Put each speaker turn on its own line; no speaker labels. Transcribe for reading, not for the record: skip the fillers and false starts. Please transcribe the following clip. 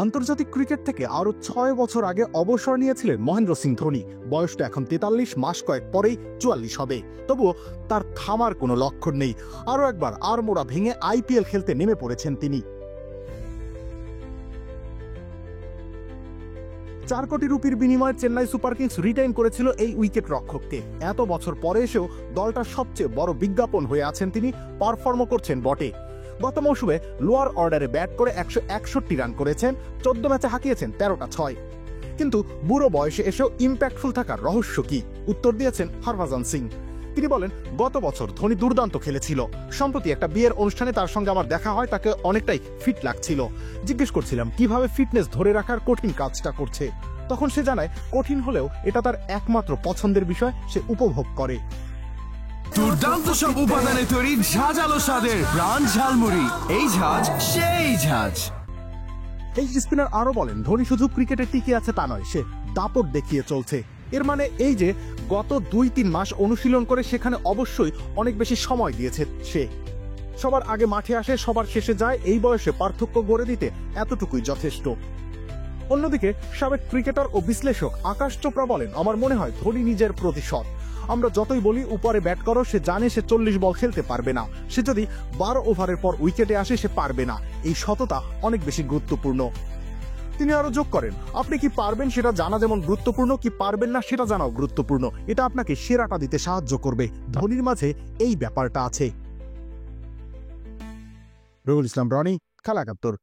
আন্তর্জাতিক ক্রিকেট থেকে আরও ৬ বছর আগে অবসর নিয়েছিলেন মহেন্দ্র সিং ধোনি। বয়সটা এখন ৪৩, মাস কয়েক পরেই ৪৪ হবে। তবুও তার থামার কোনো লক্ষণ নেই। আরও একবার আড়মোড়া ভেঙে আইপিএল খেলতে নেমে পড়েছেন তিনি। ৪ কোটি রুপির বিনিময়ে চেন্নাই সুপার কিংস রিটেইন করেছিল এই উইকেট রক্ষককে। এত বছর পরে এসেও দলটার সবচেয়ে বড় বিজ্ঞাপন হয়ে আছেন তিনি, পারফর্মও করছেন বটে। গত মৌসুমে লোয়ার অর্ডারে ব্যাট করে ১৬১ রান করেছেন, ১৪ ম্যাচে হাঁকিয়েছেন ১৩টা ৬। কিন্তু বুড়ো বয়সে এসেও ইম্প্যাক্টফুল থাকার রহস্য কি? উত্তর দিয়েছেন হরভজন সিং। তিনি বলেন, গত বছর ধোনি দুর্দান্ত খেলেছিল। সম্প্রতি একটা বিয়ের অনুষ্ঠানে তার সঙ্গে আমার দেখা হয়, তাকে অনেকটাই ফিট লাগছিল। জিজ্ঞেস করছিলাম কিভাবে ফিটনেস ধরে রাখার কঠিন কাজটা করছে। তখন সে জানায়, কঠিন হলেও এটা তার একমাত্র পছন্দের বিষয়, সে উপভোগ করে।
দুর্দান্ত সব উপাদানে তৈরি ঝাঁঝালো স্বাদের প্রাণ ঝালমুড়ি, এই ঝাঁঝ সেই ঝাঁঝ।
এই স্পিনার আরো বলেন, ধোনি শুধু ক্রিকেটে টিকে আছে তা নয়, সে দাপট দেখিয়ে চলছে। এর মানে এই যে গত ২-৩ মাস অনুশীলন করে সেখানে অবশ্যই অনেক বেশি সময় দিয়েছে সে। সবার আগে মাঠে আসে, সবার শেষে যায়। এই বয়সে পার্থক্য গড়ে দিতে এতটুকুই যথেষ্ট। অন্যদিকে সাবেক ক্রিকেটার ও বিশ্লেষক আকাশ চোপড়া বলেন, আমার মনে হয় ধোনি নিজের প্রতিশোধ। আমরা যতই বলি উপরে ব্যাট করো, সে জানে সে ৪০ বল খেলতে পারবে না। সে যদি ১২ ওভারের পর উইকেটে আসে, সে পারবে না। এই সততা অনেক বেশি গুরুত্বপূর্ণ। তিনি আরো যোগ করেন, আপনি কি পারবেন সেটা জানা যেমন গুরুত্বপূর্ণ, কি পারবেন না সেটা জানাও গুরুত্বপূর্ণ। এটা আপনাকে সেরাটা দিতে সাহায্য করবে। ধোনির মাঝে এই ব্যাপারটা আছে। রুহুল ইসলাম রনি, খেলা ৭১।